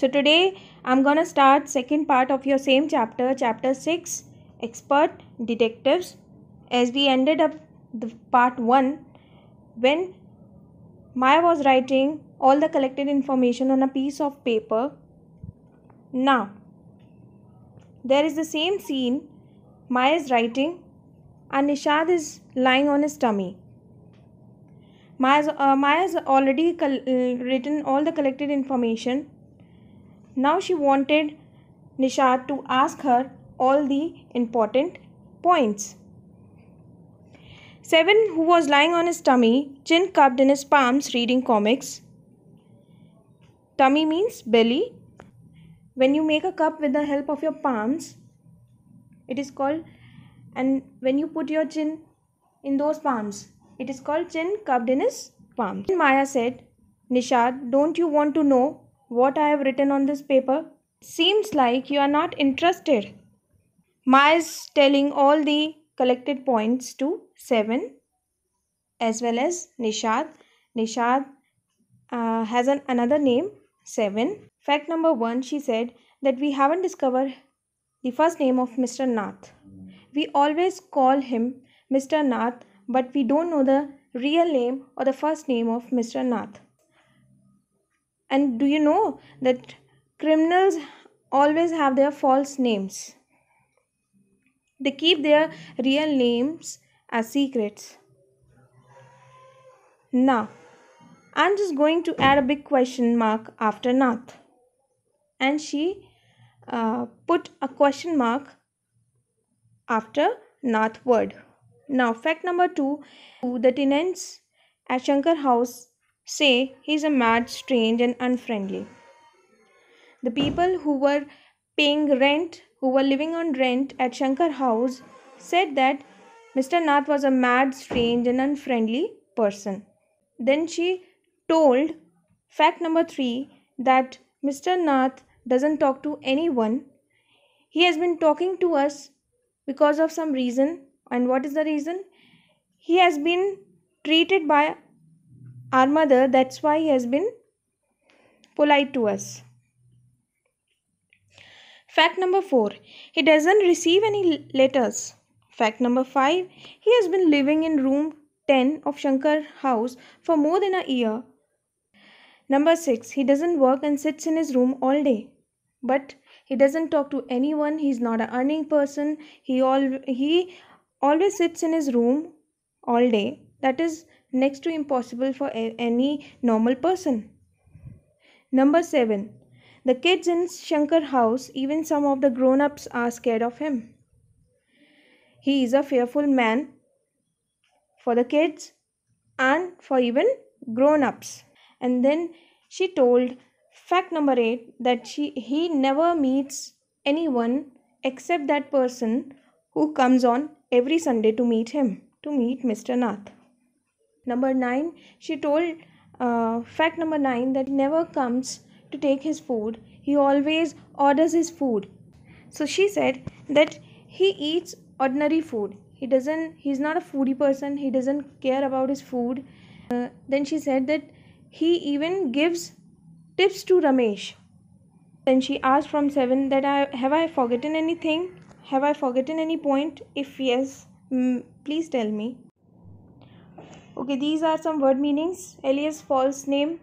So today I'm gonna start second part of your same chapter, chapter 6, Expert Detectives, as we ended up the part 1 when Maya was writing all the collected information on a piece of paper. Now there is the same scene. Maya is writing and Nishad is lying on his tummy. Maya's already written all the collected information. Now she wanted Nishad to ask her all the important points. 7, who was lying on his tummy, chin cupped in his palms, reading comics. Tummy means belly. When you make a cup with the help of your palms, it is called, and when you put your chin in those palms, it is called chin cupped in his palms. Maya said, Nishad, don't you want to know what I have written on this paper? Seems like you are not interested. Maya is telling all the collected points to 7 as well as Nishad. Nishad has another name, 7. Fact number 1, she said that we haven't discovered the first name of Mr. Nath. We always call him Mr. Nath, but we don't know the real name or the first name of Mr. Nath. And do you know that criminals always have their false names? They keep their real names as secrets. Now, I'm just going to add a big question mark after Nath. And she put a question mark after Nath word. Now, fact number 2, the tenants at Shankar house say he's a mad, strange and unfriendly. The people who were paying rent, who were living on rent at Shankar house, said that Mr. Nath was a mad, strange and unfriendly person. Then she told fact number 3 that Mr. Nath doesn't talk to anyone. He has been talking to us because of some reason. And what is the reason? He has been treated by our mother. That's why he has been polite to us. Fact number 4, he doesn't receive any letters. Fact number 5, he has been living in room 10 of Shankar house for more than a year. Number 6, he doesn't work and sits in his room all day. But he doesn't talk to anyone. He's not an earning person. He always sits in his room all day. That is next to impossible for any normal person. Number 7, the kids in Shankar house, even some of the grown-ups are scared of him. He is a fearful man for the kids and for even grown-ups. And then she told fact number 8 that he never meets anyone except that person who comes on every Sunday to meet him, to meet Mr. Nath. Number 9, she told fact number 9 that he never comes to take his food. He always orders his food. So she said that he eats ordinary food. He's not a foodie person. He doesn't care about his food. Then she said that he even gives tips to Ramesh. Then she asked from 7 that have I forgotten anything? Have I forgotten any point? If yes, please tell me. Okay, these are some word meanings. Alias, false name.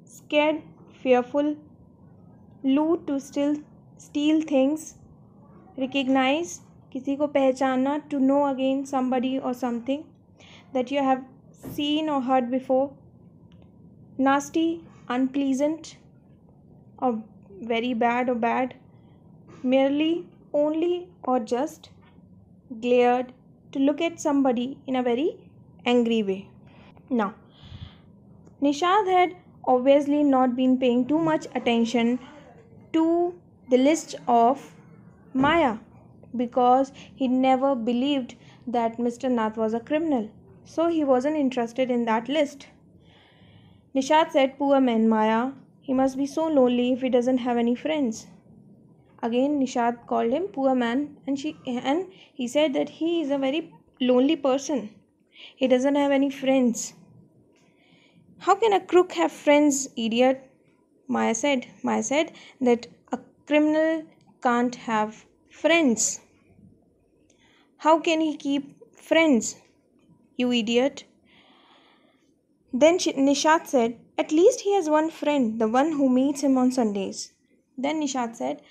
Scared, fearful. Loot, to steal things. Recognize, किसी को पहचानना, to know again somebody or something that you have seen or heard before. Nasty, unpleasant, or very bad or bad. Merely, only or just. Glared, to look at somebody in a very angry way. Now, Nishad had obviously not been paying too much attention to the list of Maya because he never believed that Mr. Nath was a criminal. So he wasn't interested in that list. Nishad said, poor man Maya, he must be so lonely if he doesn't have any friends. Again, Nishad called him poor man and he said that he is a very lonely person. He doesn't have any friends. How can a crook have friends, idiot? Maya said that a criminal can't have friends. How can he keep friends, you idiot? Then Nishat said, at least he has one friend, the one who meets him on Sundays. Then Nishat said,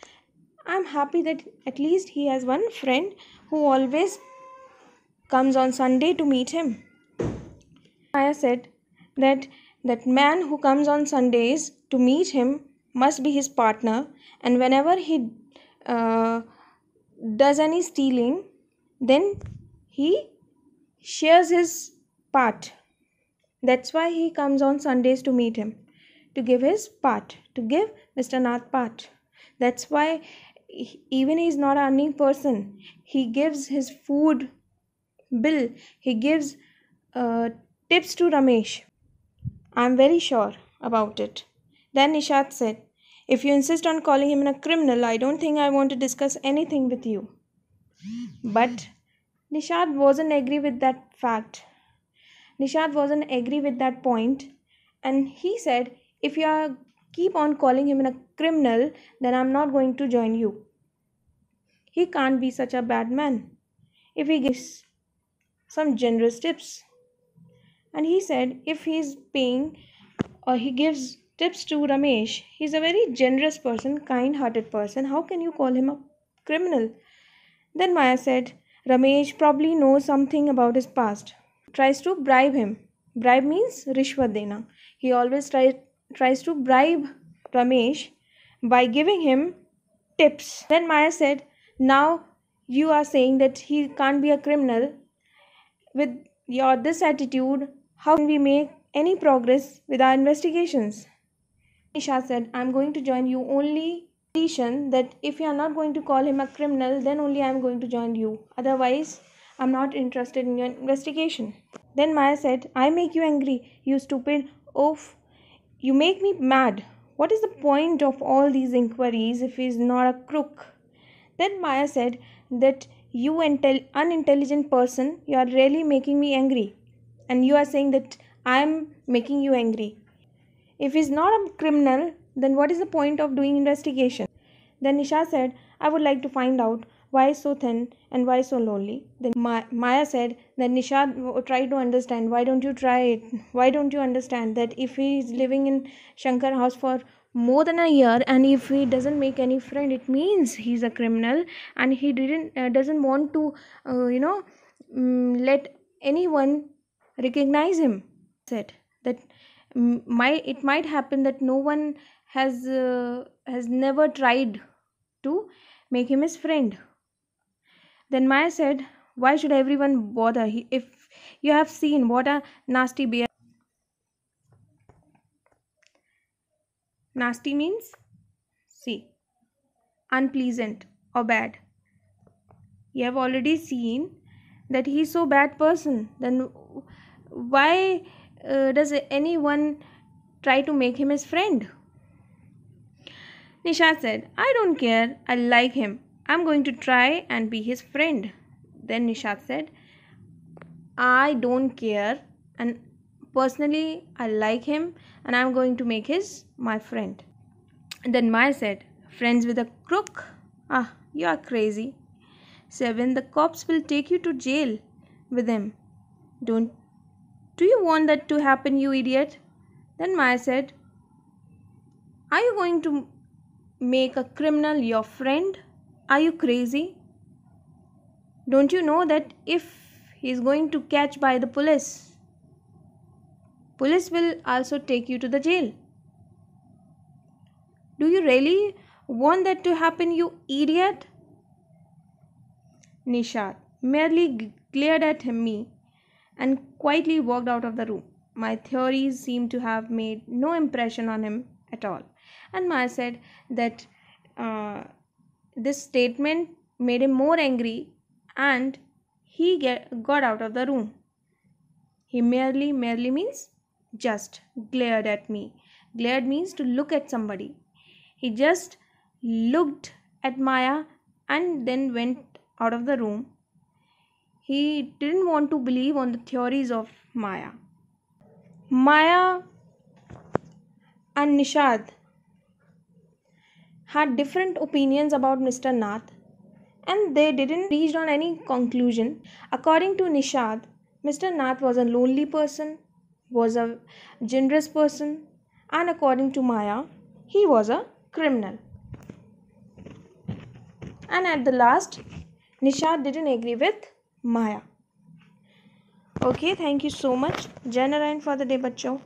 I'm happy that at least he has one friend who always comes on Sunday to meet him. Maya said that that man who comes on Sundays to meet him must be his partner, and whenever he uh, does any stealing, then he shares his part. That's why he comes on Sundays to meet him, to give his part, to give Mr. Nath part. That's why even he's not an earning person, he gives his food bill, he gives tips to Ramesh. I'm very sure about it. Then Nishat said, if you insist on calling him a criminal, I don't think I want to discuss anything with you. But Nishat wasn't agree with that fact. Nishat wasn't agree with that point, and he said, if you are keep on calling him a criminal, then I'm not going to join you. He can't be such a bad man if he gives some generous tips. And he said, if he's paying or he gives tips to Ramesh, he's a very generous person, kind hearted person. How can you call him a criminal? Then Maya said, Ramesh probably knows something about his past. Tries to bribe him. Bribe means rishwat dena. He always tries to bribe Ramesh by giving him tips. Then Maya said, now you are saying that he can't be a criminal. With your this attitude, how can we make any progress with our investigations? Nisha said, I'm going to join you only condition that if you are not going to call him a criminal, then only I am going to join you. Otherwise, I'm not interested in your investigation. Then Maya said, I make you angry, you stupid oaf. You make me mad. What is the point of all these inquiries if he is not a crook? Then Maya said that you unintelligent person, you are really making me angry. And you are saying that I am making you angry. If he's not a criminal, then what is the point of doing investigation? Then Nisha said, I would like to find out why so thin and why so lonely. Then Maya said that Nisha try to understand. Why don't you try it? Why don't you understand that if he is living in Shankar house for more than a year and if he doesn't make any friend, it means he's a criminal and he doesn't want to let anyone recognize him. Said that it might happen that no one has never tried to make him his friend. Then Maya said, why should everyone bother if you have seen what a nasty bear. Nasty means see, unpleasant or bad. You have already seen that he is so bad person. Then why does anyone try to make him his friend? Nisha said, I don't care. I like him. I'm going to try and be his friend. Then Nisha said, I don't care, and personally I like him and I'm going to make his my friend. And then Maya said, friends with a crook? Ah, you are crazy. 7, the cops will take you to jail with him. Do you want that to happen, you idiot? Then Maya said, are you going to make a criminal your friend? Are you crazy? Don't you know that if he is going to catch by the police will also take you to the jail? Do you really want that to happen, you idiot? Nishat merely glared at me and quietly walked out of the room. My theories seemed to have made no impression on him at all. And Maya said that this statement made him more angry and he got out of the room. He merely means just glared at me. Glared means to look at somebody. He just looked at Maya and then went out of the room. He didn't want to believe on the theories of Maya. Maya and Nishad had different opinions about Mr. Nath, and they didn't reach on any conclusion. According to Nishad, Mr. Nath was a lonely person, was a generous person, and according to Maya, he was a criminal. And at the last, Nishad didn't agree with Maya. Okay, thank you so much. Jai Narayan for the day, bachcho.